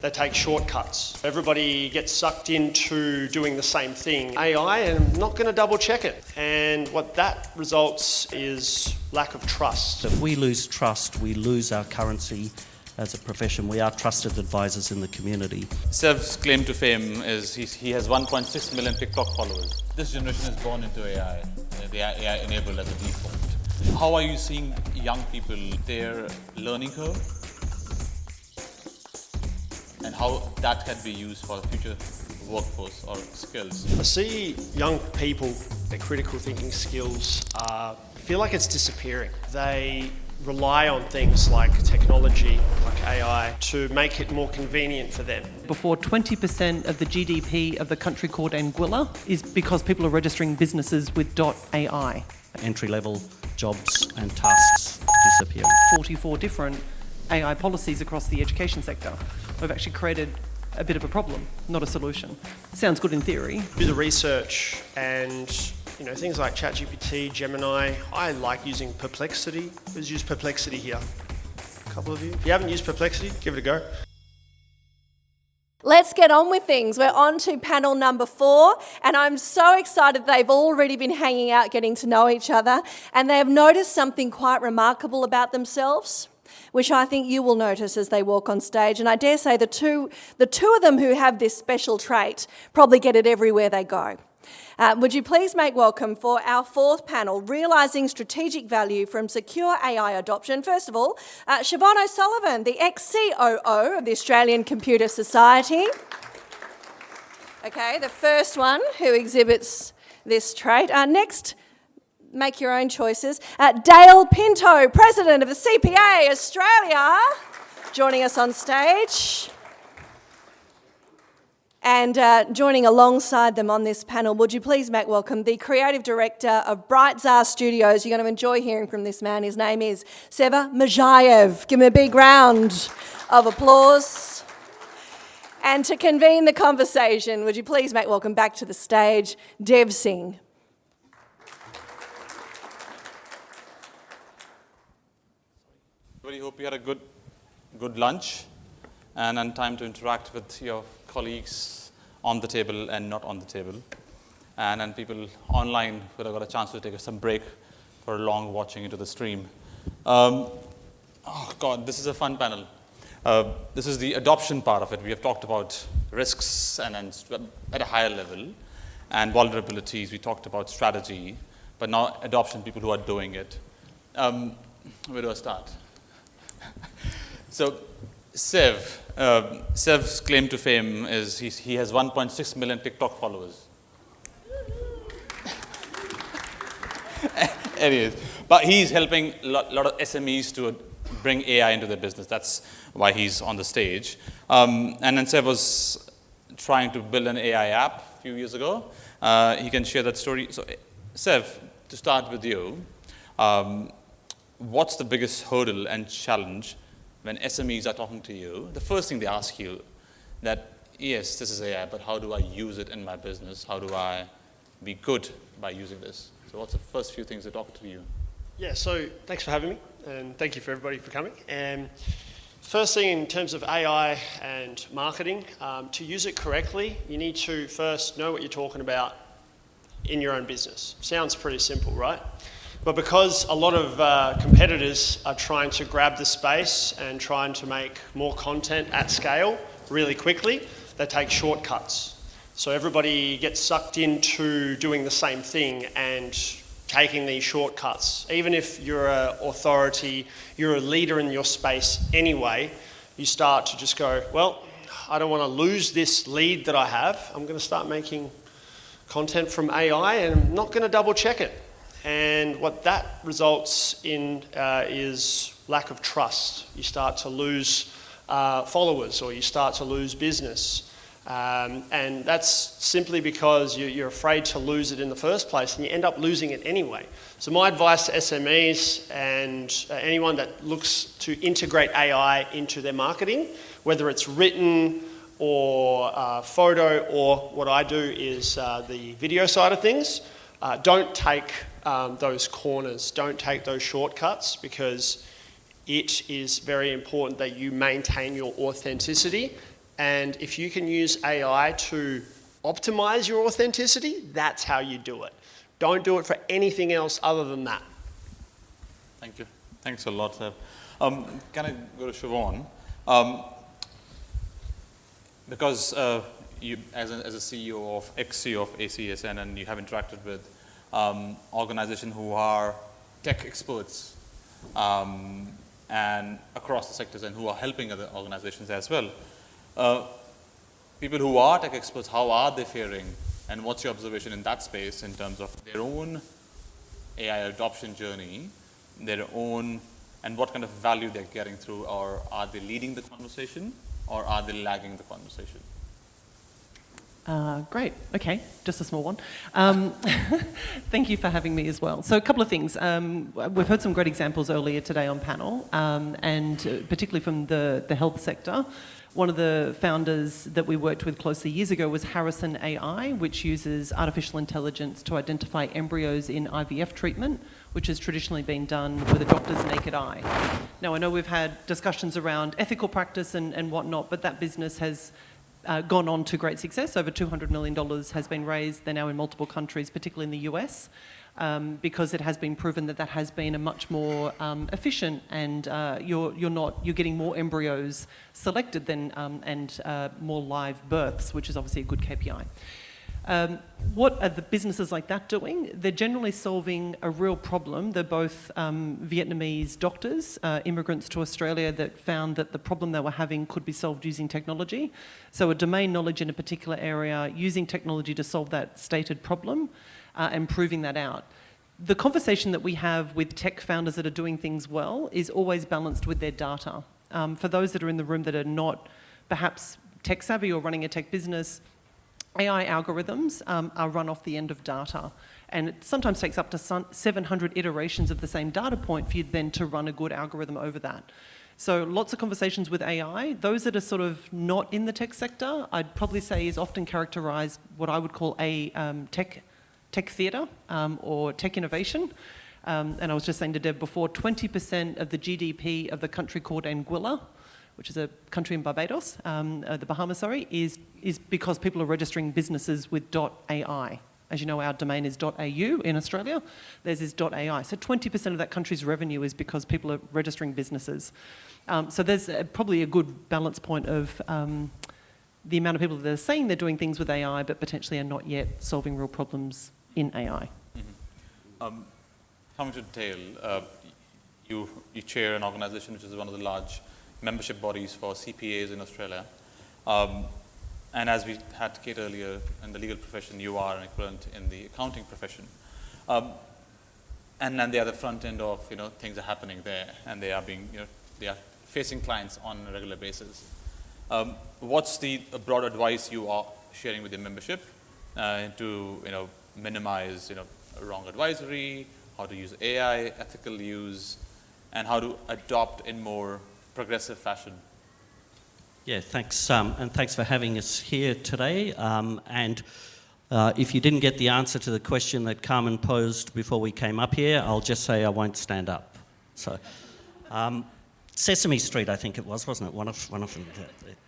They take shortcuts. Everybody gets sucked into doing the same thing. AI, and I'm not going to double check it. And what that results is lack of trust. If we lose trust, we lose our currency as a profession. We are trusted advisors in the community. Sev's claim to fame is he has 1.6 million TikTok followers. This generation is born into AI. They are AI enabled as a default. How are you seeing young people, their learning curve? And how that can be used for the future workforce or skills? I see young people, their critical thinking skills feel like it's disappearing. They rely on things like technology, like AI, to make it more convenient for them. Before 20% of the GDP of the country called Anguilla is because people are registering businesses with .ai. Entry-level jobs and tasks disappearing. 44 different AI policies across the education sector. We've actually created a bit of a problem, not a solution. Sounds good in theory. Do the research and things like ChatGPT, Gemini. I like using Perplexity. Who's used Perplexity here? A couple of you. If you haven't used Perplexity, give it a go. Let's get on with things. We're on to panel number 4, and I'm so excited they've already been hanging out, getting to know each other, and they have noticed something quite remarkable about themselves, which I think you will notice as they walk on stage. And I dare say the two of them who have this special trait probably get it everywhere they go. Would you please make welcome for our 4th panel, Realising Strategic Value from Secure AI Adoption. First of all, Siobhan O'Sullivan, the ex-COO of the Australian Computer Society. Okay, the first one who exhibits this trait. Next, make your own choices. Dale Pinto, President of the CPA Australia, joining us on stage. And joining alongside them on this panel, would you please make welcome the Creative Director of Tsar Studios. You're going to enjoy hearing from this man. His name is Seva Mozhaev. Give him a big round of applause. And to convene the conversation, would you please make welcome back to the stage, Dev Singh. Everybody, hope you had a good lunch and time to interact with your colleagues on the table and not on the table, and people online who have got a chance to take some break for a long watching into the stream. Oh God, this is a fun panel. This is the adoption part of it. We have talked about risks and at a higher level, and vulnerabilities. We talked about strategy, but now adoption, people who are doing it. Where do I start? So, Sev's claim to fame is he has 1.6 million TikTok followers. Anyways, but he's helping a lot of SMEs to bring AI into their business. That's why he's on the stage. And then Sev was trying to build an AI app a few years ago. He can share that story. So, Sev, to start with you, what's the biggest hurdle and challenge when SMEs are talking to you? The first thing they ask you that, yes, this is AI, but how do I use it in my business? How do I be good by using this? So what's the first few things they talk to you? Yeah, so thanks for having me, and thank you for everybody for coming. And first thing in terms of AI and marketing, to use it correctly, you need to first know what you're talking about in your own business. Sounds pretty simple, right? But because a lot of competitors are trying to grab the space and trying to make more content at scale really quickly, they take shortcuts. So everybody gets sucked into doing the same thing and taking these shortcuts. Even if you're an authority, you're a leader in your space anyway, you start to just go, well, I don't want to lose this lead that I have. I'm going to start making content from AI and I'm not going to double check it. And what that results in is lack of trust. You start to lose followers, or you start to lose business. And that's simply because you're afraid to lose it in the first place, and you end up losing it anyway. So my advice to SMEs and anyone that looks to integrate AI into their marketing, whether it's written or photo, or what I do is the video side of things, don't take those corners, don't take those shortcuts, because it is very important that you maintain your authenticity And if you can use AI to optimize your authenticity, that's how you do it. Don't do it for anything else other than that. Thank you. Thanks a lot, Seb. Can I go to Siobhan? Because you, as a CEO of ex-CEO of ACSN, and you have interacted with organizations who are tech experts and across the sectors and who are helping other organizations as well. People who are tech experts, how are they faring? And what's your observation in that space in terms of their own AI adoption journey, their own, and what kind of value they're getting through, or are they leading the conversation, or are they lagging the conversation? Great. Okay, just a small one. Thank you for having me as well. So a couple of things. We've heard some great examples earlier today on panel, and particularly from the health sector. One of the founders that we worked with closely years ago was Harrison AI, which uses artificial intelligence to identify embryos in IVF treatment, which has traditionally been done with a doctor's naked eye. Now, I know we've had discussions around ethical practice and whatnot, but that business has gone on to great success. Over $200 million has been raised. They're now in multiple countries, particularly in the US, because it has been proven that that has been a much more efficient, and you're getting more embryos selected than and more live births, which is obviously a good KPI. What are the businesses like that doing? They're generally solving a real problem. They're both Vietnamese doctors, immigrants to Australia, that found that the problem they were having could be solved using technology. So a domain knowledge in a particular area, using technology to solve that stated problem, and proving that out. The conversation that we have with tech founders that are doing things well is always balanced with their data. For those that are in the room that are not perhaps tech savvy or running a tech business, AI algorithms are run off the end of data, and it sometimes takes up to 700 iterations of the same data point for you then to run a good algorithm over that. So lots of conversations with AI. Those that are sort of not in the tech sector, I'd probably say is often characterised what I would call a tech theatre or tech innovation. And I was just saying to Deb before, 20% of the GDP of the country called Anguilla, which is a country in Barbados, the Bahamas, sorry, is because people are registering businesses with .ai. As you know, our domain is .au in Australia. Theirs is .ai. So 20% of that country's revenue is because people are registering businesses. So there's probably a good balance point of the amount of people that are saying they're doing things with AI, but potentially are not yet solving real problems in AI. Mm-hmm. Coming to detail, you chair an organisation which is one of the large membership bodies for CPAs in Australia. And as we had Kate earlier, in the legal profession, you are an equivalent in the accounting profession. And then they are the front end of, things are happening there, and they are they are facing clients on a regular basis. What's the broad advice you are sharing with your membership to, minimize, wrong advisory, how to use AI, ethical use, and how to adopt in more progressive fashion? Yeah, thanks, and thanks for having us here today. And if you didn't get the answer to the question that Carmen posed before we came up here, I'll just say I won't stand up. So, Sesame Street, I think it was, wasn't it? One of them.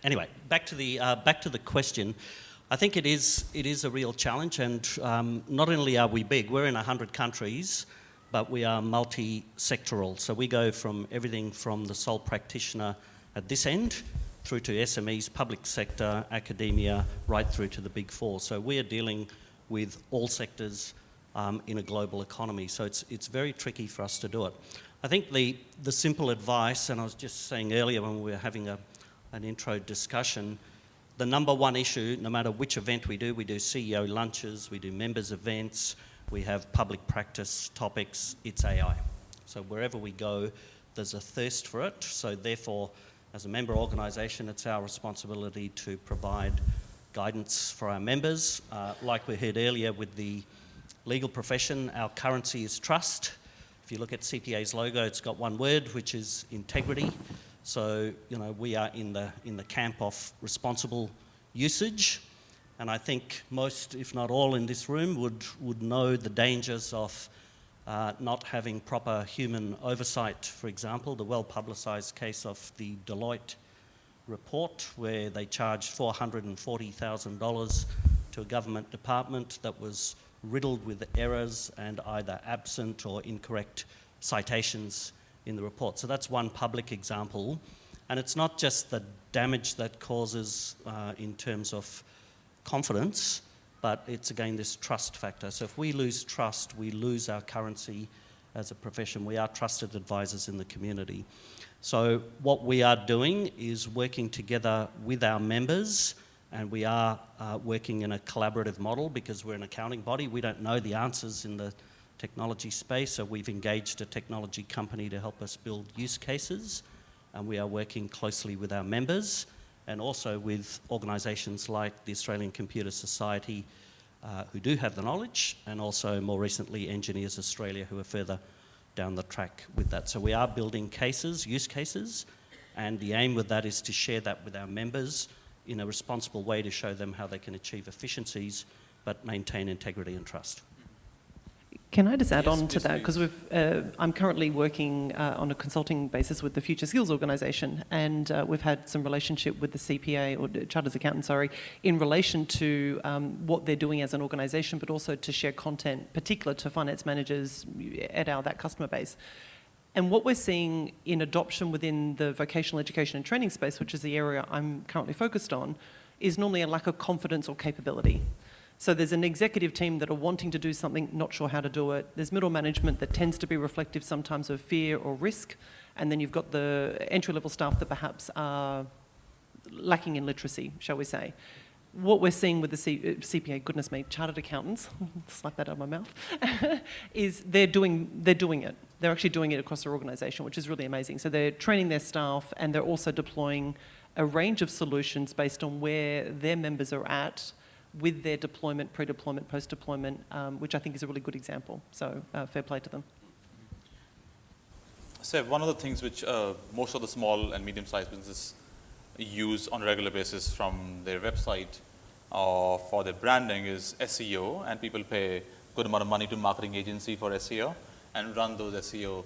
Anyway, back to the question. I think it is a real challenge, and not only are we big, we're in 100 countries, but we are multi-sectoral. So we go from everything from the sole practitioner at this end through to SMEs, public sector, academia, right through to the big four. So we are dealing with all sectors in a global economy. So it's very tricky for us to do it. I think the simple advice, and I was just saying earlier when we were having an intro discussion, the number one issue, no matter which event we do CEO lunches, we do members events, we have public practice topics, it's AI. So wherever we go, there's a thirst for it. So therefore, as a member organisation, it's our responsibility to provide guidance for our members. Like we heard earlier with the legal profession, our currency is trust. If you look at CPA's logo, it's got one word, which is integrity. So, we are in the camp of responsible usage. And I think most, if not all in this room, would know the dangers of not having proper human oversight. For example, the well-publicised case of the Deloitte report where they charged $440,000 to a government department that was riddled with errors and either absent or incorrect citations in the report. So that's one public example. And it's not just the damage that causes in terms of confidence, but it's again this trust factor. So if we lose trust, we lose our currency as a profession. We are trusted advisors in the community. So what we are doing is working together with our members, and we are working in a collaborative model because we're an accounting body. We don't know the answers in the technology space, so we've engaged a technology company to help us build use cases, and we are working closely with our members and also with organisations like the Australian Computer Society who do have the knowledge, and also more recently Engineers Australia who are further down the track with that. So we are building cases, use cases, and the aim with that is to share that with our members in a responsible way to show them how they can achieve efficiencies but maintain integrity and trust. Can I just add Yes, on to please, that? Because I'm currently working on a consulting basis with the Future Skills Organisation, and we've had some relationship with the CPA, or Chartered Accountant, sorry, in relation to what they're doing as an organisation, but also to share content, particular to finance managers at that customer base. And what we're seeing in adoption within the vocational education and training space, which is the area I'm currently focused on, is normally a lack of confidence or capability. So there's an executive team that are wanting to do something, not sure how to do it. There's middle management that tends to be reflective sometimes of fear or risk. And then you've got the entry-level staff that perhaps are lacking in literacy, shall we say. What we're seeing with the CPA, goodness me, chartered accountants, slap that out of my mouth, is they're doing it. They're actually doing it across their organisation, which is really amazing. So they're training their staff, and they're also deploying a range of solutions based on where their members are at with their deployment, pre-deployment, post-deployment, which I think is a really good example. So fair play to them. So one of the things which most of the small and medium-sized businesses use on a regular basis from their website for their branding is SEO, and people pay a good amount of money to marketing agency for SEO and run those SEO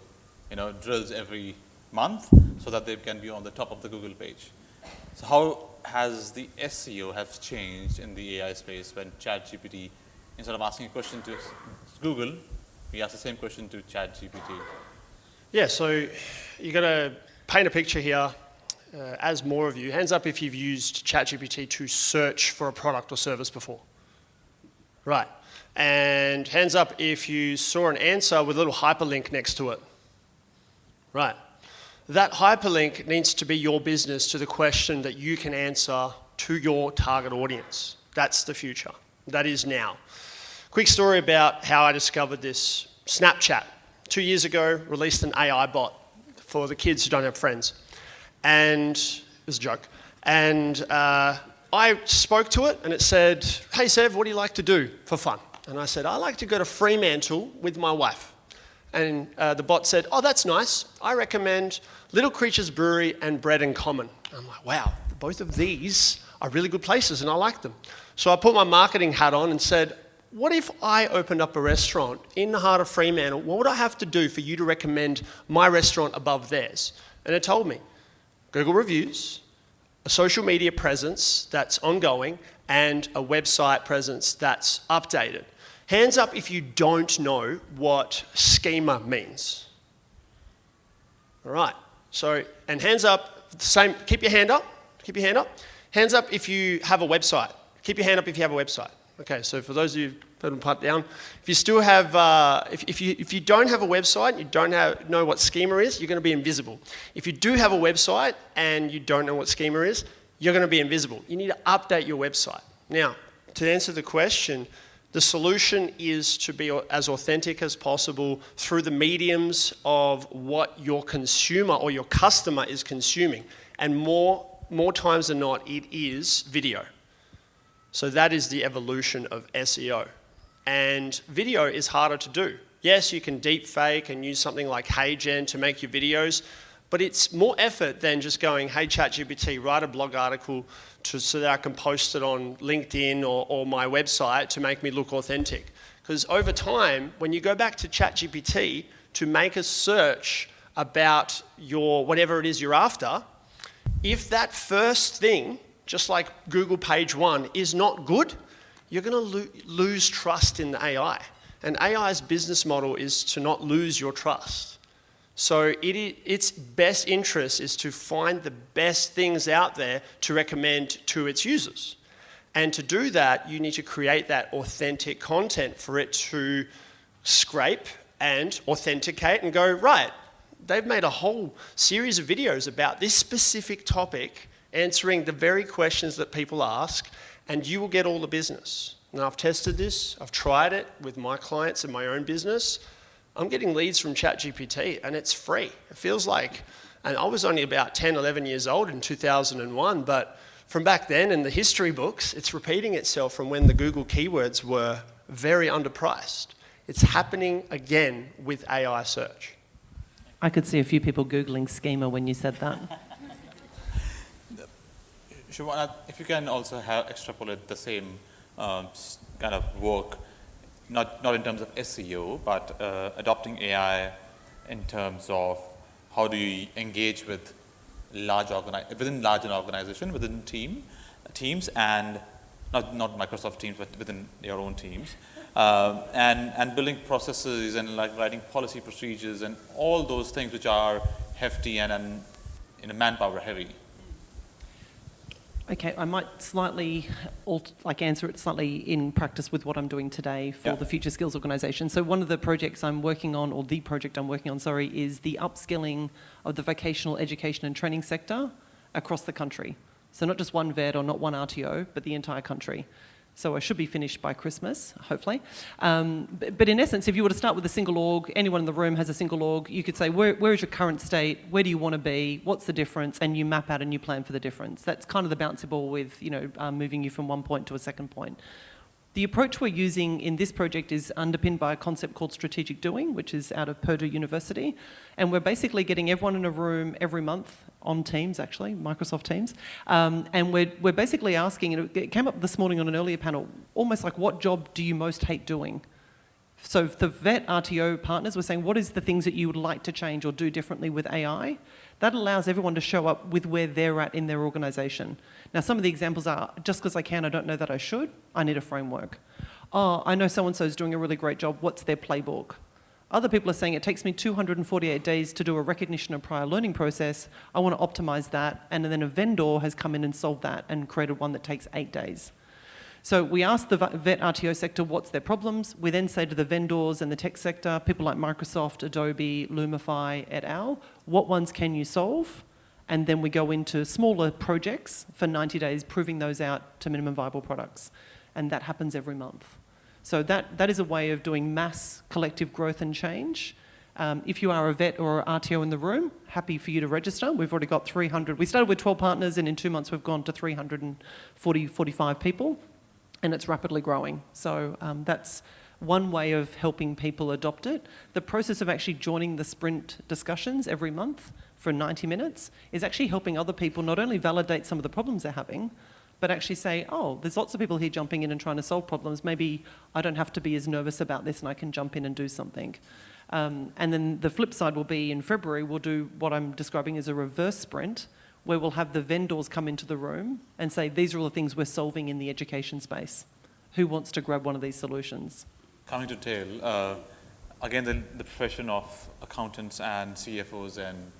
drills every month so that they can be on the top of the Google page. So how has the SEO have changed in the AI space when ChatGPT, instead of asking a question to Google, we ask the same question to ChatGPT? Yeah, so you've got to paint a picture here. As more of you, hands up if you've used ChatGPT to search for a product or service before. Right. And hands up if you saw an answer with a little hyperlink next to it. Right. That hyperlink needs to be your business to the question that you can answer to your target audience. That's the future. That is now. Quick story about how I discovered this. Snapchat, 2 years ago, released an AI bot for the kids who don't have friends. And it was a joke. And I spoke to it, and it said, "Hey, Sev, what do you like to do for fun?" And I said, "I like to go to Fremantle with my wife." And the bot said, "Oh, that's nice. I recommend Little Creatures Brewery and Bread and Common." I'm like, wow, both of these are really good places, and I like them. So I put my marketing hat on and said, what if I opened up a restaurant in the heart of Fremantle? What would I have to do for you to recommend my restaurant above theirs? And it told me, Google reviews, a social media presence that's ongoing, and a website presence that's updated. Hands up if you don't know what schema means. All right, so, and hands up, same, keep your hand up, keep your hand up. Hands up if you have a website. Keep your hand up if you have a website. Okay, so for those of you, put them part down. If you still have, if you don't have a website, you don't know what schema is, you're going to be invisible. If you do have a website and you don't know what schema is, you're going to be invisible. You need to update your website. Now, to answer the question, the solution is to be as authentic as possible through the mediums of what your consumer or your customer is consuming. And more times than not, it is video. So that is the evolution of SEO. And video is harder to do. Yes, you can deep fake and use something like HeyGen to make your videos, but it's more effort than just going, "Hey, ChatGPT, write a blog article so that I can post it on LinkedIn or my website to make me look authentic." Because over time, when you go back to ChatGPT to make a search about your whatever it is you're after, If that first thing, just like Google page 1, is not good, you're going to lose trust in the AI. And AI's business model is to not lose your trust. So its best interest is to find the best things out there to recommend to its users. And to do that, you need to create that authentic content for it to scrape and authenticate and go, right, they've made a whole series of videos about this specific topic, answering the very questions that people ask, and you will get all the business. Now, I've tested this, I've tried it with my clients in my own business. I'm getting leads from ChatGPT, and it's free. It feels like, and I was only about 10, 11 years old in 2001, but from back then in the history books, it's repeating itself from when the Google keywords were very underpriced. It's happening again with AI search. I could see a few people Googling schema when you said that. Siobhan, if you can also extrapolate the same kind of work, not in terms of SEO, but adopting AI in terms of how do you engage with within larger organization, within teams, and not Microsoft Teams, but within your own teams, and building processes and like writing policy procedures and all those things which are hefty and manpower heavy. Okay, I might slightly answer it slightly in practice with what I'm doing today for the Future Skills organisation. So one of the projects I'm working on, or the project I'm working on, is the upskilling of the vocational education and training sector across the country. So not just one vet or not one RTO, but the entire country. So I should be finished by Christmas, hopefully. But in essence, if you were to start with a single org, anyone in the room has a single org, you could say, where is your current state? Where do you want to be? What's the difference? And you map out a new plan for the difference. That's kind of the bouncy ball with, moving you from one point to a second point. The approach we're using in this project is underpinned by a concept called strategic doing, which is out of Purdue University. And we're basically getting everyone in a room every month on Teams, actually, Microsoft Teams. And we're basically asking, it came up this morning on an earlier panel, almost like, what job do you most hate doing? So the vet RTO partners were saying, what is the things that you would like to change or do differently with AI? That allows everyone to show up with where they're at in their organisation. Now, some of the examples are, just because I can, I don't know that I should. I need a framework. Oh, I know so-and-so is doing a really great job. What's their playbook? Other people are saying it takes me 248 days to do a recognition of prior learning process. I want to optimise that. And then a vendor has come in and solved that and created one that takes 8 days. So we ask the vet RTO sector what's their problems. We then say to the vendors and the tech sector, people like Microsoft, Adobe, Lumify, et al., what ones can you solve? And then we go into smaller projects for 90 days, proving those out to minimum viable products. And that happens every month. So that is a way of doing mass collective growth and change. If you are a vet or an RTO in the room, happy for you to register. We've already got 300. We started with 12 partners, and in 2 months we've gone to 45 people. And it's rapidly growing. So that's one way of helping people adopt it. The process of actually joining the sprint discussions every month for 90 minutes is actually helping other people not only validate some of the problems they're having, but actually say, oh, there's lots of people here jumping in and trying to solve problems. Maybe I don't have to be as nervous about this and I can jump in and do something. And then the flip side will be in February, we'll do what I'm describing as a reverse sprint, where we'll have the vendors come into the room and say, these are all the things we're solving in the education space. Who wants to grab one of these solutions? Coming to tail, again, the profession of accountants and CFOs and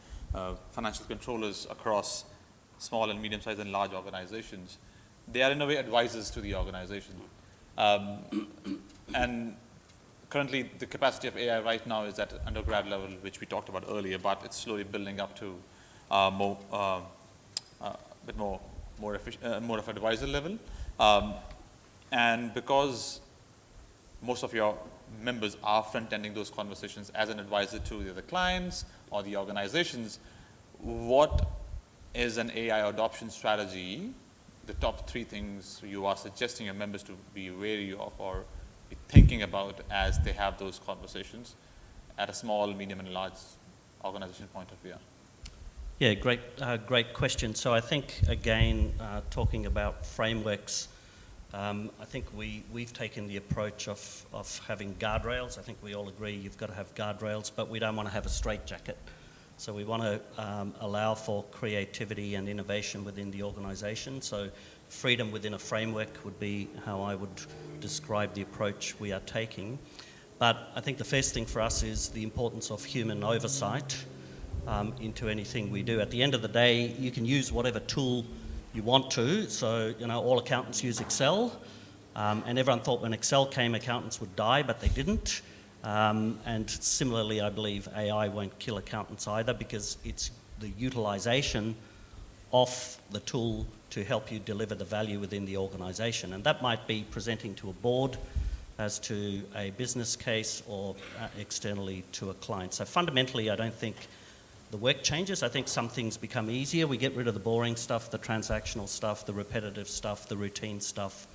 financial controllers across small and medium-sized and large organizations, they are in a way advisors to the organization. And currently, the capacity of AI right now is at undergrad level, which we talked about earlier, but it's slowly building up to a bit more of advisor level. And because most of your members are front-ending those conversations as an advisor to the clients or the organizations, what is an AI adoption strategy, the top 3 things you are suggesting your members to be wary of or be thinking about as they have those conversations at a small, medium, and large organization point of view? Yeah, great question. So I think, again, talking about frameworks, I think we've taken the approach of having guardrails. I think we all agree you've got to have guardrails, but we don't want to have a straitjacket. So we want to allow for creativity and innovation within the organisation. So freedom within a framework would be how I would describe the approach we are taking. But I think the first thing for us is the importance of human oversight into anything we do. At the end of the day, you can use whatever tool you want to. So, all accountants use Excel. And everyone thought when Excel came, accountants would die, but they didn't. And similarly, I believe AI won't kill accountants either, because it's the utilisation of the tool to help you deliver the value within the organisation. And that might be presenting to a board as to a business case or externally to a client. So fundamentally, I don't think the work changes. I think some things become easier. We get rid of the boring stuff, the transactional stuff, the repetitive stuff, the routine stuff,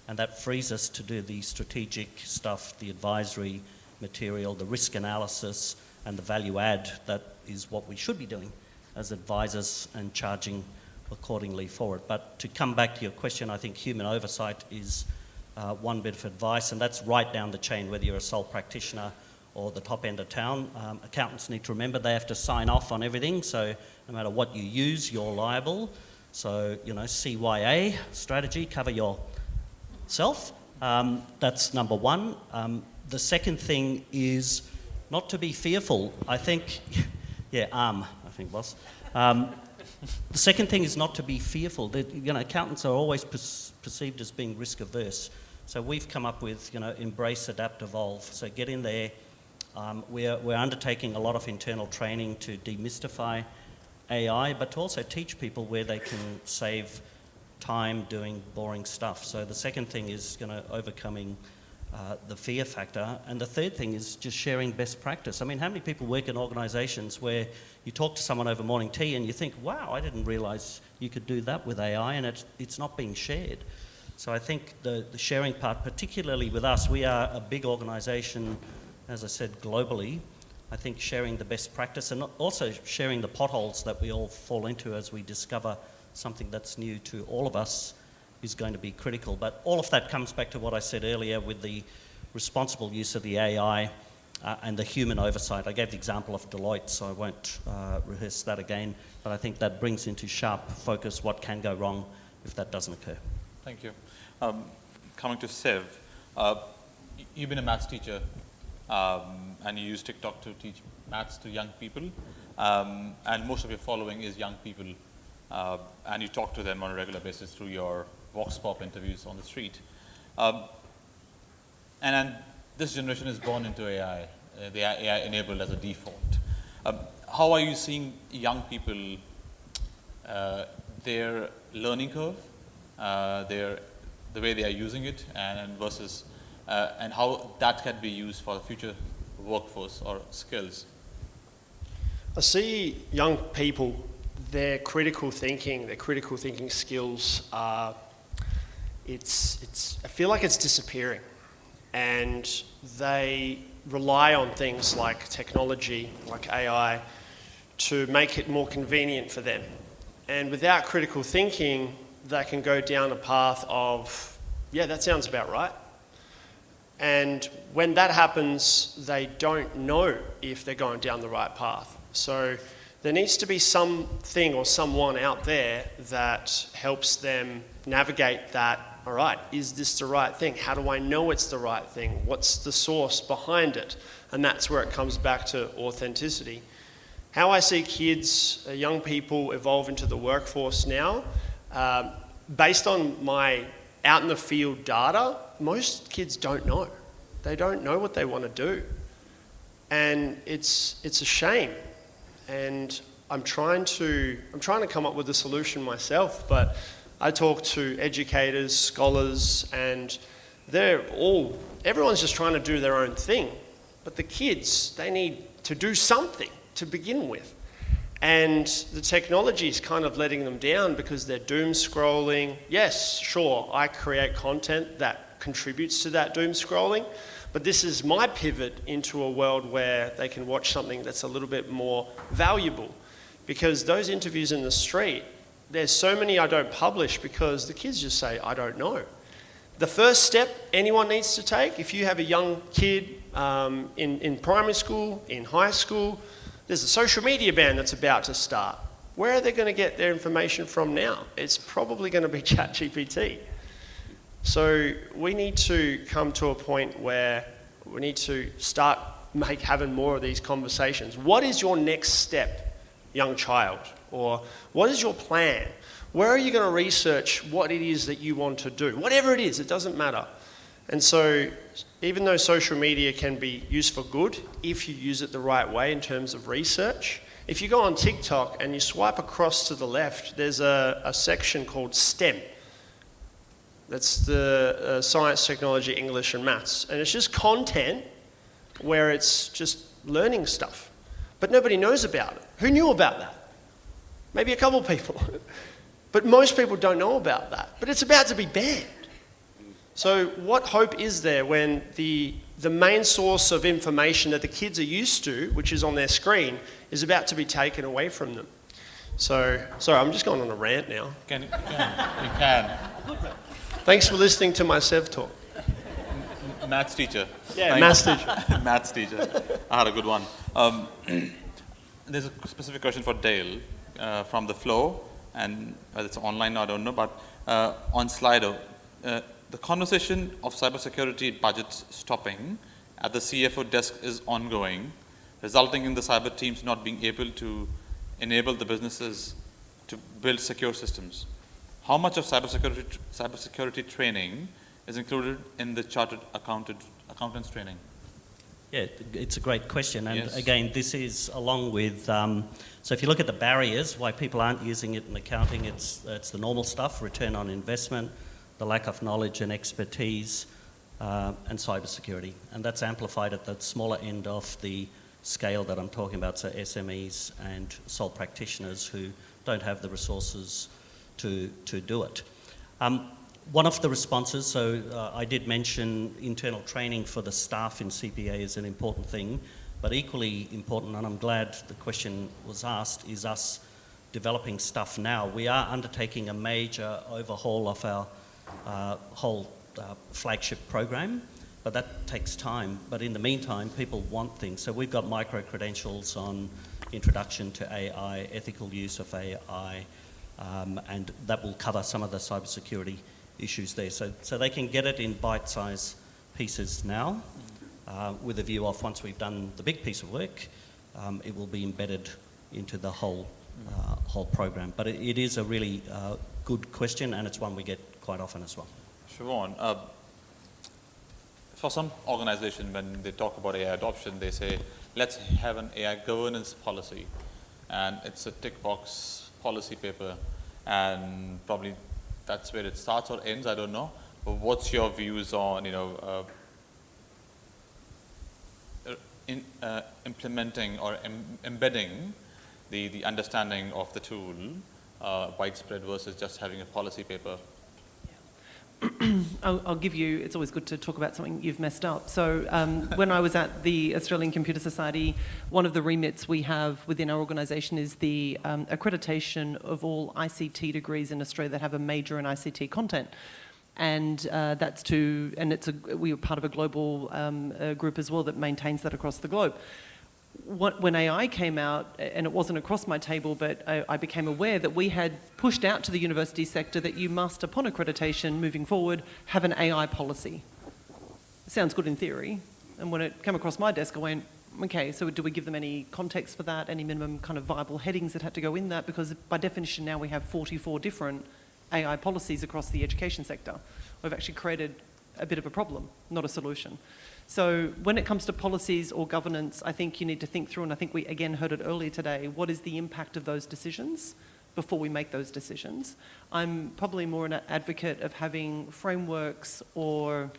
and that frees us to do the strategic stuff, the advisory material, the risk analysis, and the value add. That is what we should be doing as advisors and charging accordingly for it. But to come back to your question, I think human oversight is one bit of advice, and that's right down the chain, whether you're a sole practitioner or the top end of town. Accountants need to remember they have to sign off on everything, so no matter what you use, you're liable. So, CYA strategy, cover yourself. That's number one. The second thing is not to be fearful. I think, boss. The second thing is not to be fearful. Accountants are always perceived as being risk averse. So we've come up with, embrace, adapt, evolve. So get in there. We're undertaking a lot of internal training to demystify AI, but to also teach people where they can save time doing boring stuff. So the second thing is overcoming the fear factor. And the third thing is just sharing best practice. I mean, how many people work in organisations where you talk to someone over morning tea and you think, wow, I didn't realise you could do that with AI, and it's not being shared. So I think the sharing part, particularly with us, we are a big organisation, as I said, globally. I think sharing the best practice and also sharing the potholes that we all fall into as we discover something that's new to all of us is going to be critical. But all of that comes back to what I said earlier with the responsible use of the AI and the human oversight. I gave the example of Deloitte, so I won't rehearse that again, but I think that brings into sharp focus what can go wrong if that doesn't occur. Thank you. Coming to Sev, you've been a maths teacher and you use TikTok to teach maths to young people, and most of your following is young people, and you talk to them on a regular basis through your Vox Pop interviews on the street. And this generation is born into AI, the AI enabled as a default. How are you seeing young people, their learning curve, the way they are using it, and versus, and how that can be used for the future workforce or skills? I see young people, their critical thinking skills are, I feel like it's disappearing, and they rely on things like technology, like AI, to make it more convenient for them. And without critical thinking, they can go down a path of, yeah, that sounds about right. And when that happens, they don't know if they're going down the right path. So there needs to be something or someone out there that helps them navigate that. All right, is this the right thing? How do I know it's the right thing? What's the source behind it? And that's where it comes back to authenticity. How I see kids, young people evolve into the workforce now, based on my out in the field data, most kids don't know. They don't know what they want to do. And it's a shame. And I'm trying to come up with a solution myself, but I talk to educators, scholars, and everyone's just trying to do their own thing. But the kids, they need to do something to begin with. And the technology is kind of letting them down because they're doom scrolling. Yes, sure, I create content that contributes to that doom scrolling, but this is my pivot into a world where they can watch something that's a little bit more valuable. Because those interviews in the street, there's so many I don't publish because the kids just say, I don't know. The first step anyone needs to take, if you have a young kid in primary school, in high school, There's a social media ban that's about to start. Where are they going to get their information from now? It's probably going to be ChatGPT. So we need to come to a point where we need to start having more of these conversations. What is your next step, young child? Or what is your plan? Where are you going to research what it is that you want to do? Whatever it is, it doesn't matter. And so even though social media can be used for good, if you use it the right way in terms of research, if you go on TikTok and you swipe across to the left, there's a section called STEM. That's the science, technology, English and maths. And it's just content where it's just learning stuff. But nobody knows about it. Who knew about that? Maybe a couple people. But most people don't know about that. But it's about to be banned. So what hope is there when the main source of information that the kids are used to, which is on their screen, is about to be taken away from them? So, sorry, I'm just going on a rant now. You can. Thanks for listening to my Sev talk. Maths teacher. Yeah, maths teacher. Maths teacher. I had a good one. There's a specific question for Dale from the flow, and whether it's online or I don't know, but on Slido, the conversation of cybersecurity budgets stopping at the CFO desk is ongoing, resulting in the cyber teams not being able to enable the businesses to build secure systems. How much of cybersecurity training is included in the chartered accountants training? Yeah, it's a great question. And Yes. again, this is along with, so if you look at the barriers, why people aren't using it in accounting, it's the normal stuff, return on investment, the lack of knowledge and expertise, and cybersecurity. And that's amplified at the smaller end of the scale that I'm talking about, so SMEs and sole practitioners who don't have the resources to do it. One of the responses, so I did mention internal training for the staff in CPA is an important thing, but equally important, and I'm glad the question was asked, is us developing stuff now. We are undertaking a major overhaul of our whole flagship program, but that takes time. But in the meantime, people want things. So we've got micro-credentials on introduction to AI, ethical use of AI, and that will cover some of the cybersecurity issues there. So they can get it in bite-sized pieces now, with a view of once we've done the big piece of work, it will be embedded into the whole program. But it is a really good question, and it's one we get quite often as well. Siobhan, for some organization, when they talk about AI adoption, they say, let's have an AI governance policy. And it's a tick box policy paper, and probably that's where it starts or ends, I don't know. But what's your views on, implementing or embedding the understanding of the tool widespread versus just having a policy paper? I'll give you, it's always good to talk about something you've messed up. So when I was at the Australian Computer Society, one of the remits we have within our organisation is the accreditation of all ICT degrees in Australia that have a major in ICT content. And we are part of a global group as well that maintains that across the globe. When AI came out, and it wasn't across my table, but I became aware that we had pushed out to the university sector that you must, upon accreditation moving forward, have an AI policy. It sounds good in theory. And when it came across my desk, I went, okay, so do we give them any context for that, any minimum kind of viable headings that had to go in that? Because by definition now we have 44 different AI policies across the education sector. We've actually created a bit of a problem, not a solution. So when it comes to policies or governance, I think you need to think through, and I think we again heard it earlier today, what is the impact of those decisions before we make those decisions? I'm probably more an advocate of having frameworks or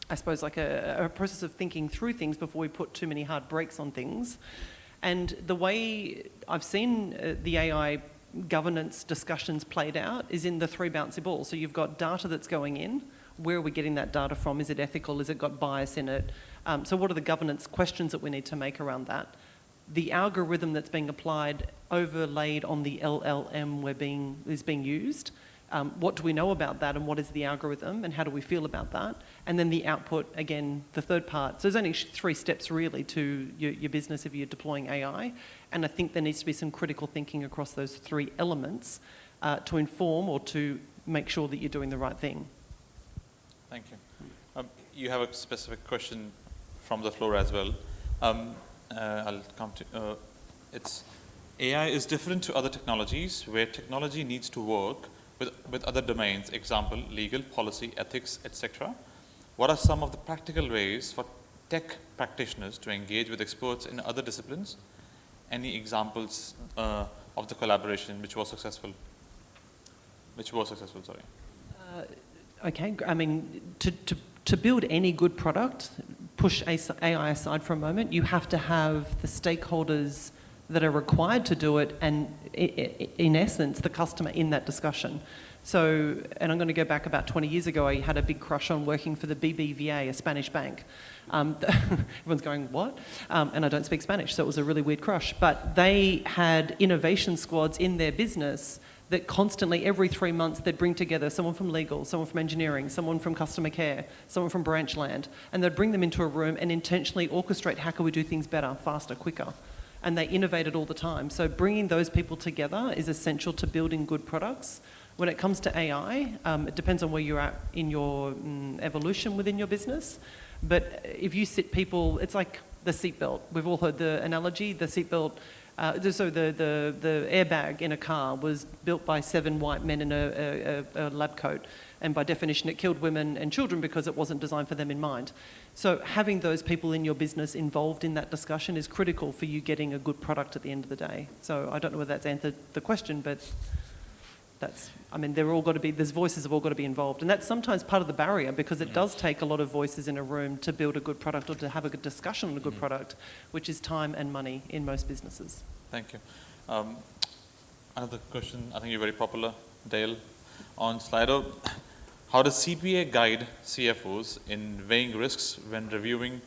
I suppose like a process of thinking through things before we put too many hard brakes on things. And the way I've seen the AI governance discussions played out is in the three bouncy balls. So you've got data that's going in. Where are we getting that data from? Is it ethical? Is it got bias in it? So what are the governance questions that we need to make around that? The algorithm that's being applied overlaid on the LLM is being used What do we know about that, and what is the algorithm, and how do we feel about that? And then the output, again, the third part. So there's only 3 steps really to your business if you're deploying AI. And I think there needs to be some critical thinking across those 3 elements to inform or to make sure that you're doing the right thing. Thank you. You have a specific question from the floor as well. I'll come to it's AI is different to other technologies where technology needs to work with other domains, example, legal, policy, ethics, etc. What are some of the practical ways for tech practitioners to engage with experts in other disciplines? Any examples of the collaboration which was successful? Sorry. Okay, I mean, to build any good product, push AI aside for a moment, you have to have the stakeholders that are required to do it, and in essence, the customer in that discussion. So, and I'm going to go back about 20 years ago, I had a big crush on working for the BBVA, a Spanish bank. Everyone's going, what? And I don't speak Spanish, so it was a really weird crush. But they had innovation squads in their business that constantly, every 3 months, they'd bring together someone from legal, someone from engineering, someone from customer care, someone from branch land, and they'd bring them into a room and intentionally orchestrate how can we do things better, faster, quicker. And they innovated all the time. So bringing those people together is essential to building good products. When it comes to AI, it depends on where you're at in your evolution within your business. But if you sit people, it's like the seatbelt. We've all heard the analogy, the seatbelt. So the airbag in a car was built by 7 white men in a lab coat. And by definition, it killed women and children because it wasn't designed for them in mind. So having those people in your business involved in that discussion is critical for you getting a good product at the end of the day. So I don't know whether that's answered the question, but that's, I mean, those voices have all got to be involved. And that's sometimes part of the barrier, because it does take a lot of voices in a room to build a good product or to have a good discussion on a good product, which is time and money in most businesses. Thank you. Another question, I think you're very popular, Dale, on Slido. How does CPA guide CFOs in weighing risks when reviewing,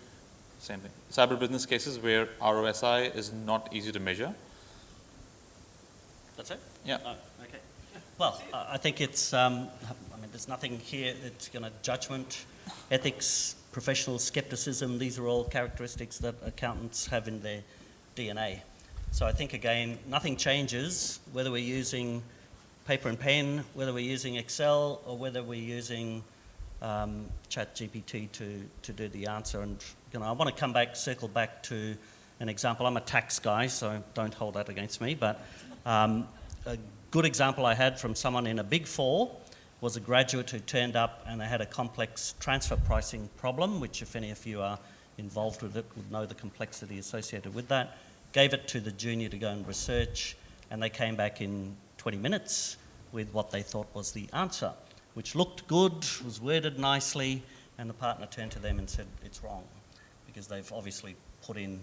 same thing, cyber business cases where ROSI is not easy to measure? That's it? Yeah. Oh, okay. Well, I think it's, I mean, there's nothing here that's going to judgment, ethics, professional skepticism. These are all characteristics that accountants have in their DNA. So I think, again, nothing changes whether we're using paper and pen, whether we're using Excel, or whether we're using ChatGPT to do the answer. And I want to circle back to an example. I'm a tax guy, so don't hold that against me. But a good example I had from someone in a Big Four was a graduate who turned up and they had a complex transfer pricing problem, which if any of you are involved with it would know the complexity associated with that. Gave it to the junior to go and research, and they came back in 20 minutes with what they thought was the answer, which looked good, was worded nicely, and the partner turned to them and said, it's wrong, because they've obviously put in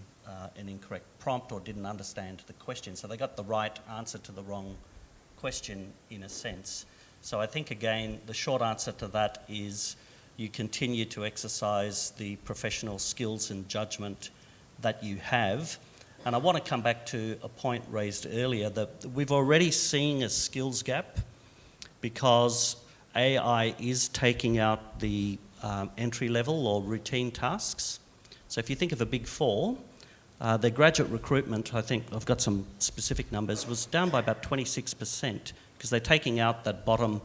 an incorrect prompt or didn't understand the question. So they got the right answer to the wrong question, in a sense. So I think, again, the short answer to that is you continue to exercise the professional skills and judgment that you have. And I want to come back to a point raised earlier that we've already seen a skills gap because AI is taking out the entry-level or routine tasks. So if you think of a Big Four, their graduate recruitment, I think I've got some specific numbers, was down by about 26% because they're taking out that bottom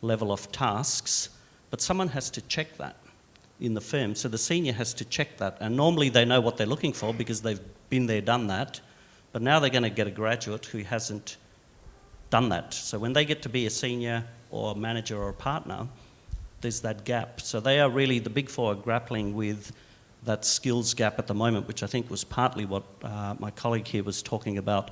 level of tasks, but someone has to check that in the firm. So the senior has to check that. And normally they know what they're looking for because they've been there, done that. But now they're going to get a graduate who hasn't done that. So when they get to be a senior or a manager or a partner, there's that gap. So they are really, the Big Four are grappling with that skills gap at the moment, which I think was partly what my colleague here was talking about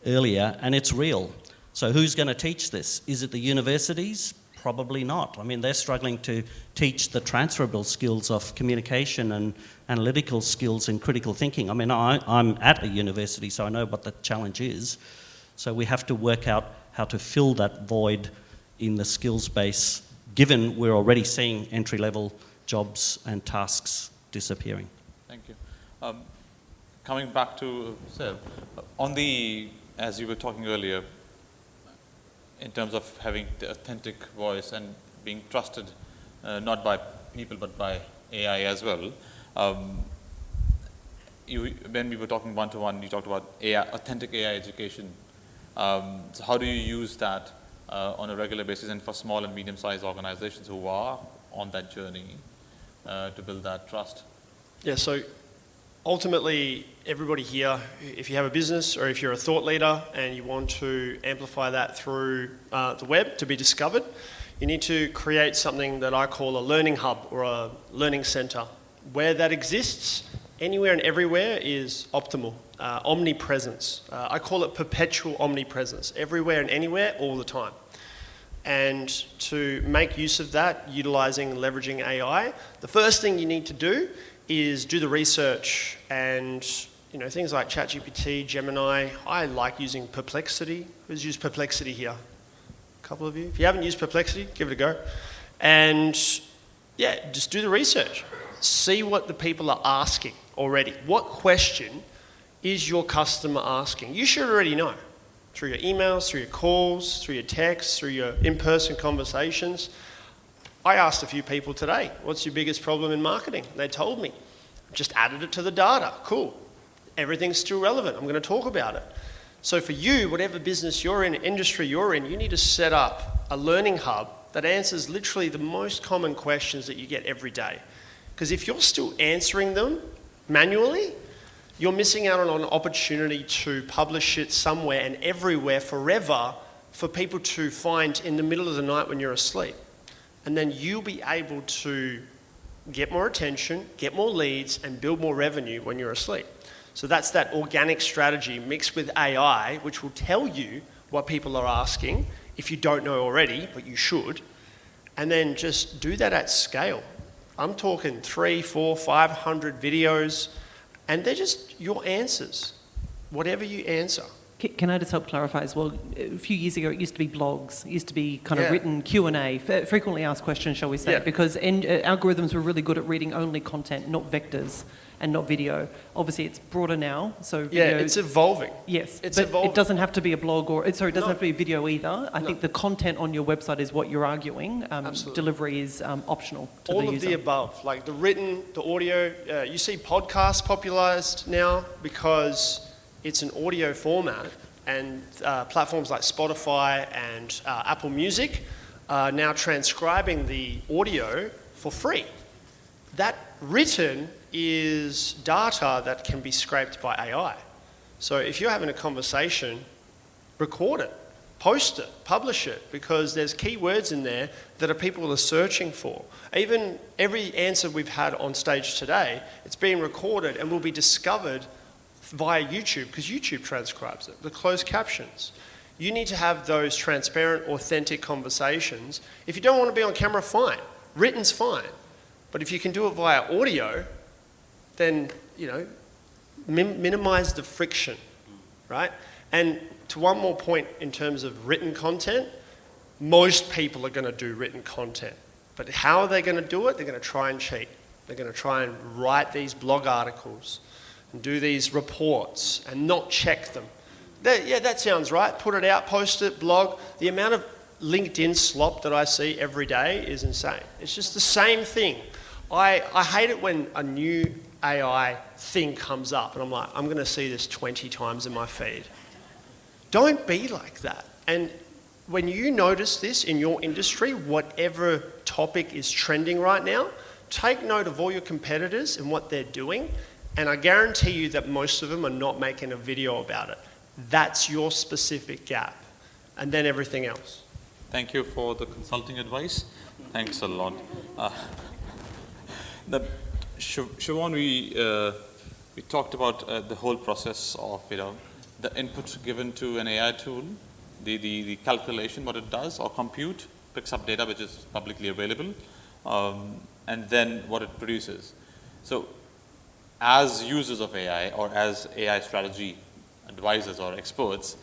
earlier, and it's real. So who's going to teach this? Is it the universities? Probably not. I mean, they're struggling to teach the transferable skills of communication and analytical skills and critical thinking. I mean, I'm at a university, so I know what the challenge is. So we have to work out how to fill that void in the skills base, given we're already seeing entry-level jobs and tasks disappearing. Thank you. Coming back to Seva, on the, as you were talking earlier, in terms of having the authentic voice and being trusted not by people but by AI as well. When we were talking one-to-one, you talked about AI, authentic AI education. So how do you use that on a regular basis and for small and medium-sized organizations who are on that journey to build that trust? Yeah, so ultimately, everybody here, if you have a business or if you're a thought leader and you want to amplify that through the web to be discovered, you need to create something that I call a learning hub or a learning center. Where that exists, anywhere and everywhere is optimal. Omnipresence. I call it perpetual omnipresence. Everywhere and anywhere, all the time. And to make use of that, utilizing, leveraging AI, the first thing you need to do is do the research and things like ChatGPT, Gemini. I like using Perplexity. Who's used Perplexity here? A couple of you. If you haven't used Perplexity, give it a go. And yeah, just do the research. See what the people are asking already. What question is your customer asking? You should already know through your emails, through your calls, through your texts, through your in-person conversations. I asked a few people today, what's your biggest problem in marketing? They told me. Just added it to the data. Cool. Everything's still relevant. I'm going to talk about it. So for you, whatever business you're in, industry you're in, you need to set up a learning hub that answers literally the most common questions that you get every day. Because if you're still answering them manually, you're missing out on an opportunity to publish it somewhere and everywhere forever for people to find in the middle of the night when you're asleep. And then you'll be able to get more attention, get more leads, and build more revenue when you're asleep. So that's that organic strategy mixed with AI, which will tell you what people are asking if you don't know already, but you should. And then just do that at scale. I'm talking 300, 400, 500 videos, and they're just your answers, whatever you answer. Can I just help clarify as well? A few years ago, it used to be blogs. It used to be kind of written Q&A, frequently asked questions, shall we say, because algorithms were really good at reading only content, not vectors and not video. Obviously, it's broader now. So video, it's evolving. Yes, it's but evolving. It doesn't have to be a blog it doesn't have to be a video either. I think the content on your website is what you're arguing. Delivery is optional to the user. All of the above, like the written, the audio. You see podcasts popularized now because it's an audio format, and platforms like Spotify and Apple Music are now transcribing the audio for free. That written is data that can be scraped by AI. So if you're having a conversation, record it, post it, publish it, because there's keywords in there that people are searching for. Even every answer we've had on stage today, it's being recorded and will be discovered via YouTube, because YouTube transcribes it, the closed captions. You need to have those transparent, authentic conversations. If you don't want to be on camera, fine. Written's fine. But if you can do it via audio, then, minimize the friction, right? And to one more point in terms of written content, most people are going to do written content. But how are they going to do it? They're going to try and cheat. They're going to try and write these blog articles and do these reports and not check them. That sounds right. Put it out, post it, blog. The amount of LinkedIn slop that I see every day is insane. It's just the same thing. I hate it when a new AI thing comes up and I'm like, I'm going to see this 20 times in my feed. Don't be like that. And when you notice this in your industry, whatever topic is trending right now, take note of all your competitors and what they're doing. And I guarantee you that most of them are not making a video about it. That's your specific gap. And then everything else. Thank you for the consulting advice. Thanks a lot. Siobhan, we talked about the whole process of the input given to an AI tool, the calculation, what it does, or compute, picks up data which is publicly available, and then what it produces. So as users of AI or as AI strategy advisors or experts,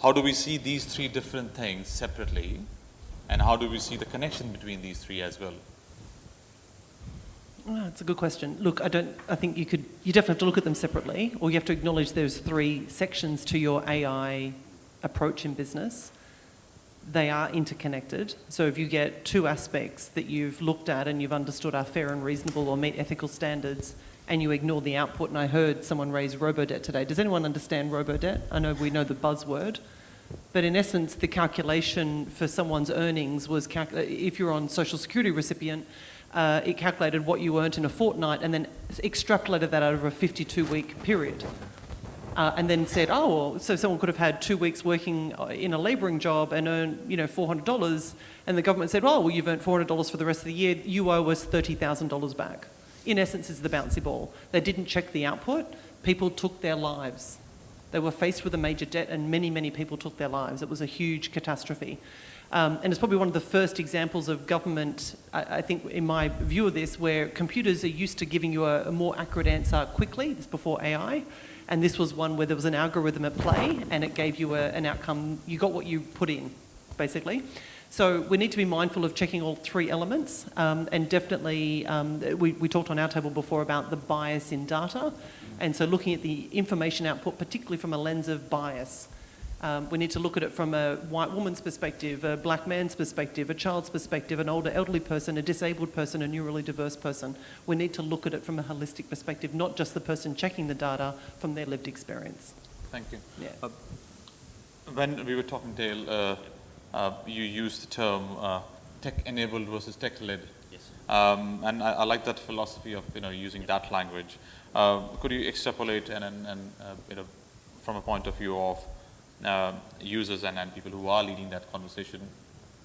how do we see these three different things separately, and how do we see the connection between these three as well? Oh, that's a good question. Look, I think you definitely have to look at them separately, or you have to acknowledge there's three sections to your AI approach in business. they are interconnected. So if you get two aspects that you've looked at and you've understood are fair and reasonable or meet ethical standards, and you ignore the output, and I heard someone raise robo-debt today. Does anyone understand robo-debt? I know we know the buzzword, but in essence, the calculation for someone's earnings was, if you're on social security recipient, it calculated what you earned in a fortnight and then extrapolated that over a 52-week period. And then said, oh, well, so someone could have had 2 weeks working in a labouring job and earn, $400, and the government said, oh, well, you've earned $400 for the rest of the year, you owe us $30,000 back. In essence, is the bouncy ball. They didn't check the output. People took their lives. They were faced with a major debt, and many, many people took their lives. It was a huge catastrophe. And it's probably one of the first examples of government, I think, in my view of this, where computers are used to giving you a more accurate answer quickly. It's before AI. And this was one where there was an algorithm at play, and it gave you an outcome. You got what you put in, basically. So we need to be mindful of checking all three elements, and definitely we talked on our table before about the bias in data, and so looking at the information output, particularly from a lens of bias. We need to look at it from a white woman's perspective, a black man's perspective, a child's perspective, an older elderly person, a disabled person, a neurally diverse person. We need to look at it from a holistic perspective, not just the person checking the data from their lived experience. Thank you. Yeah. When we were talking, Dale, you used the term tech-enabled versus tech-led. Yes. And I like that philosophy of using that language. Could you extrapolate and from a point of view of users and people who are leading that conversation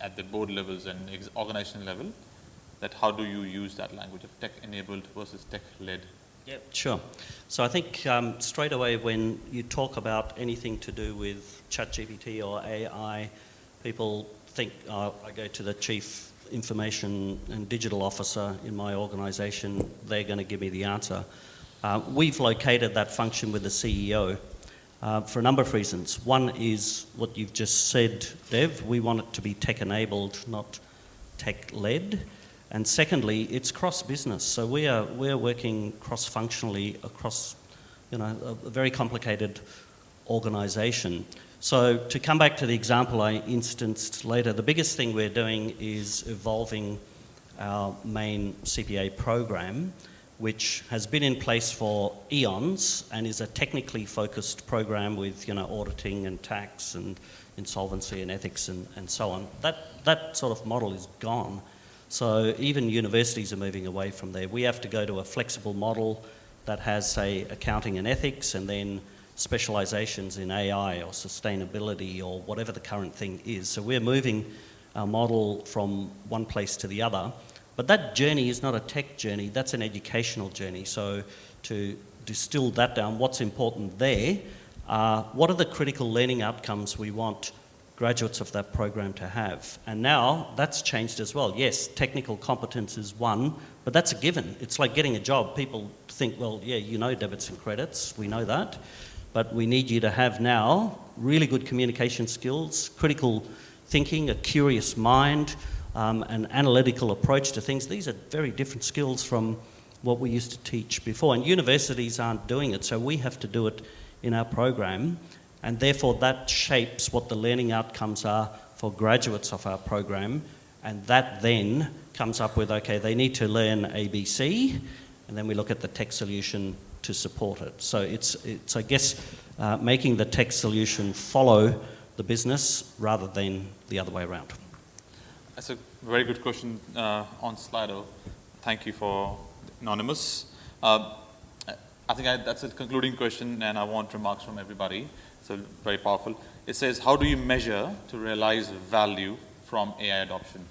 at the board levels and organizational level, that how do you use that language of tech-enabled versus tech-led? Yeah, sure. So I think straight away when you talk about anything to do with ChatGPT or AI, people think, I go to the Chief Information and Digital Officer in my organisation, they're going to give me the answer. We've located that function with the CEO for a number of reasons. One is what you've just said, Dev, we want it to be tech-enabled, not tech-led. And secondly, it's cross-business. So we're working cross-functionally across a very complicated organisation. So to come back to the example I instanced later, the biggest thing we're doing is evolving our main CPA program, which has been in place for eons and is a technically focused program with auditing and tax and insolvency and ethics and so on. That sort of model is gone. So even universities are moving away from there. We have to go to a flexible model that has, say, accounting and ethics and then specializations in AI or sustainability or whatever the current thing is. So we're moving our model from one place to the other. But that journey is not a tech journey, that's an educational journey. So to distill that down, what's important there, what are the critical learning outcomes we want graduates of that program to have? And now that's changed as well. Yes, technical competence is one, but that's a given. It's like getting a job. People think, well, yeah, debits and credits, we know that. But we need you to have now really good communication skills, critical thinking, a curious mind, an analytical approach to things. These are very different skills from what we used to teach before. And universities aren't doing it, so we have to do it in our program. And therefore that shapes what the learning outcomes are for graduates of our program. And that then comes up with, okay, they need to learn ABC, and then we look at the tech solution to support it. So it's I guess, making the tech solution follow the business rather than the other way around. That's a very good question on Slido. Thank you for Anonymous. I think that's a concluding question, and I want remarks from everybody. So very powerful. It says, how do you measure to realize value from AI adoption?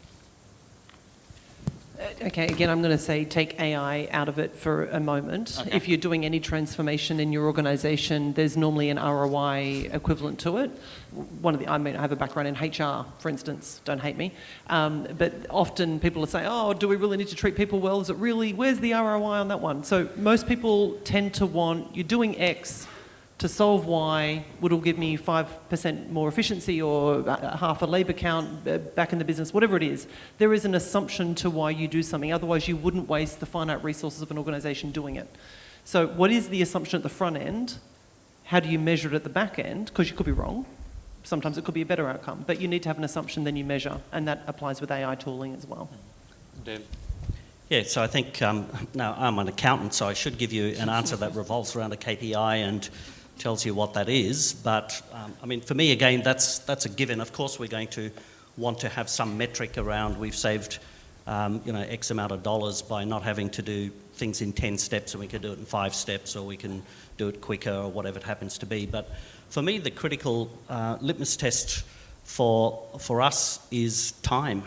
Okay, again, I'm going to say take AI out of it for a moment. Okay. If you're doing any transformation in your organisation, there's normally an ROI equivalent to it. I have a background in HR, for instance, don't hate me. But often people will say, oh, do we really need to treat people well? Is it really, where's the ROI on that one? So most people tend to want, you're doing X to solve Y, would it give me 5% more efficiency or half a labour count back in the business, whatever it is. There is an assumption to why you do something, otherwise you wouldn't waste the finite resources of an organisation doing it. So what is the assumption at the front end? How do you measure it at the back end? Because you could be wrong. sometimes it could be a better outcome. But you need to have an assumption, then you measure, and that applies with AI tooling as well. Dale. Yeah, so I think, now I'm an accountant, so I should give you an answer that revolves around a KPI and tells you what that is. But, I mean, for me, again, that's a given. Of course, we're going to want to have some metric around we've saved, X amount of dollars by not having to do things in 10 steps, and we can do it in 5 steps, or we can do it quicker, or whatever it happens to be. But for me, the critical litmus test for us is time.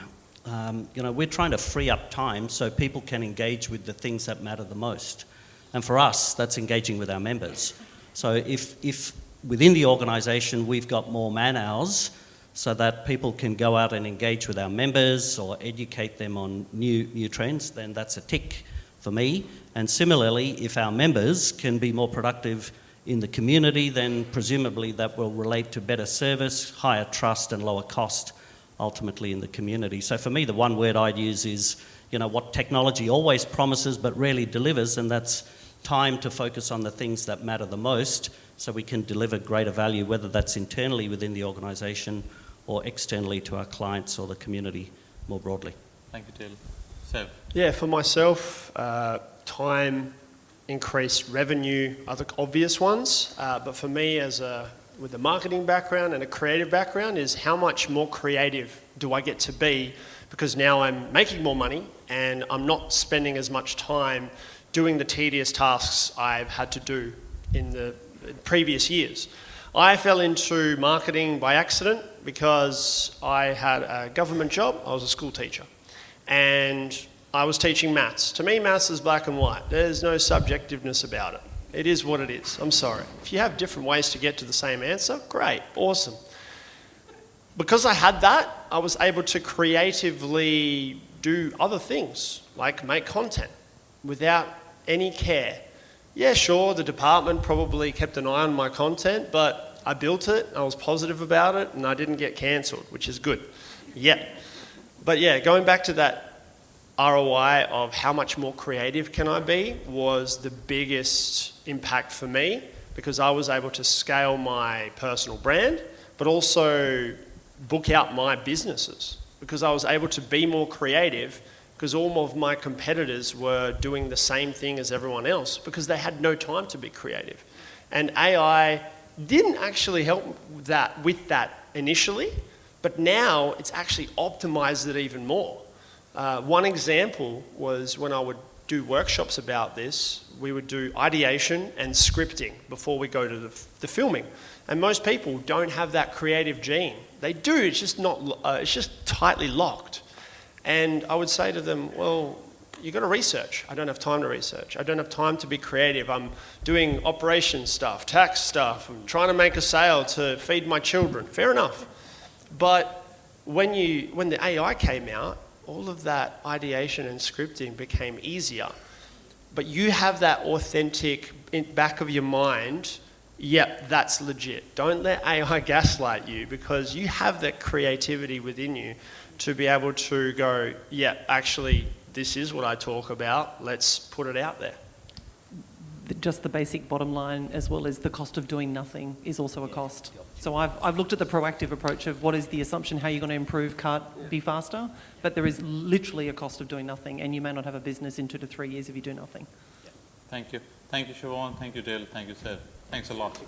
We're trying to free up time so people can engage with the things that matter the most. And for us, that's engaging with our members. So if within the organisation we've got more man-hours so that people can go out and engage with our members or educate them on new trends, then that's a tick for me. And similarly, if our members can be more productive in the community, then presumably that will relate to better service, higher trust and lower cost ultimately in the community. So for me, the one word I'd use is, what technology always promises but rarely delivers, and that's time to focus on the things that matter the most so we can deliver greater value, whether that's internally within the organisation or externally to our clients or the community more broadly. Thank you, Dale. Sev. Yeah, for myself, time, increased revenue are the obvious ones. But for me, with a marketing background and a creative background, is how much more creative do I get to be, because now I'm making more money and I'm not spending as much time doing the tedious tasks I've had to do in the previous years. I fell into marketing by accident because I had a government job. I was a school teacher and I was teaching maths. To me, maths is black and white. There's no subjectiveness about it. It is what it is. I'm sorry. If you have different ways to get to the same answer, great, awesome. Because I had that, I was able to creatively do other things, like make content without any care. Yeah, sure, the department probably kept an eye on my content, but I built it, I was positive about it, and I didn't get cancelled, which is good. Yeah. But yeah, going back to that ROI of how much more creative can I be was the biggest impact for me, because I was able to scale my personal brand, but also book out my businesses, because I was able to be more creative, because all of my competitors were doing the same thing as everyone else because they had no time to be creative. And AI didn't actually help with that initially, but now it's actually optimized it even more. One example was when I would do workshops about this, we would do ideation and scripting before we go to the filming. And most people don't have that creative gene. They do, it's just tightly locked. And I would say to them, well, you've got to research. I don't have time to research. I don't have time to be creative. I'm doing operations stuff, tax stuff. I'm trying to make a sale to feed my children. Fair enough. But when the AI came out, all of that ideation and scripting became easier. But you have that authentic in back of your mind, yep, that's legit. Don't let AI gaslight you, because you have that creativity within you to be able to go, yeah, actually, this is what I talk about. Let's put it out there. Just the basic bottom line, as well as the cost of doing nothing, is also a cost. So I've looked at the proactive approach of what is the assumption, how you're going to improve, be faster, but there is literally a cost of doing nothing, and you may not have a business in 2 to 3 years if you do nothing. Thank you. Thank you, Siobhan. Thank you, Dale. Thank you, Sev. Thanks a lot.